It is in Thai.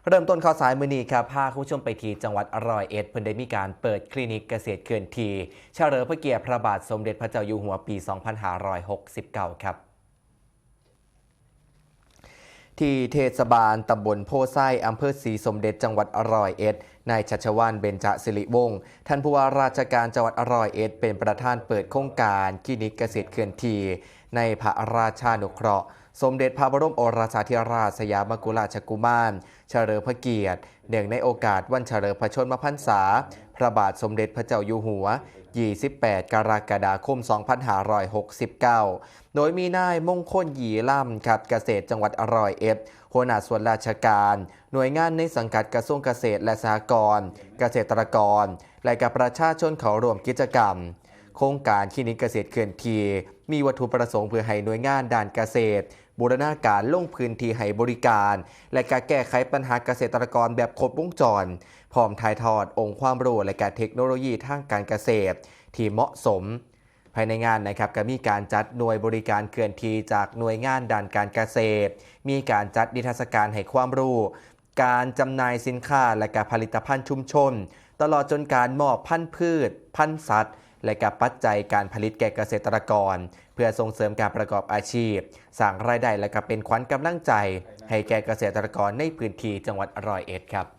เริ่มต้นข่าวสายมื้อนี้ครับพาคุณผู้ชมไปที่จังหวัดร้อยเอ็ดเพิ่นได้มีการเปิดคลินิกเกษตรเคลื่อนที่เฉลิมพระเกียรติพระบาทสมเด็จพระเจ้าอยู่หัวปี 2569 ครับที่เทศบาลตำบลโพไซอำเภอศรีสมเด็จจังหวัดร้อยเอ็ดนายชัชวาลเบญจศิริวงศ์ท่านผู้ว่าราชการจังหวัดร้อยเอ็ดเป็นประธานเปิดโครงการคลินิกเกษตรเคลื่อนที่ในพระราชานุเคราะห์สมเด็จพระบรมโอรสาธิราชสยามกุฎราชกุมารเฉลิมพระเกียรติเนื่องในโอกาสวันเฉลิมพระชนมพรรษาพระบาทสมเด็จพระเจ้าอยู่หัว 28 กรกฎาคม 2569 โดยมีนายมงคลหยีล่ำครับเกษตรจังหวัดร้อยเอ็ดหัวหน้าส่วนราชการหน่วยงานในสังกัดกระทรวงเกษตรและสหกรณ์เกษตรกรและกับประชาชนเขาร่วมกิจกรรมโครงการคลินิกเกษตรเคลื่อนที่มีวัตถุประสงค์เพื่อให้หน่วยงานด้านเกษตรบูรณาการลงพื้นที่ให้บริการและการแก้ไขปัญหาเกษตรกรแบบครบวงจรพร้อมถ่ายทอดองค์ความรู้และการเทคโนโลยีทางการเกษตรที่เหมาะสมภายในงานนะครับก็มีการจัดหน่วยบริการเคลื่อนที่จากหน่วยงานด้านการเกษตรมีการจัดนิทรรศการให้ความรู้การจำหน่ายสินค้าและการผลิตภัณฑ์ชุมชนตลอดจนการมอบพันธุ์พืชพันธุ์สัตว์และกับปัจจัยการผลิตแก่เกษตรกรเพื่อส่งเสริมการประกอบอาชีพสร้างรายได้และก็เป็นขวัญกำลังใจให้แก่เกษตรกรในพื้นที่จังหวัดร้อยเอ็ดครับ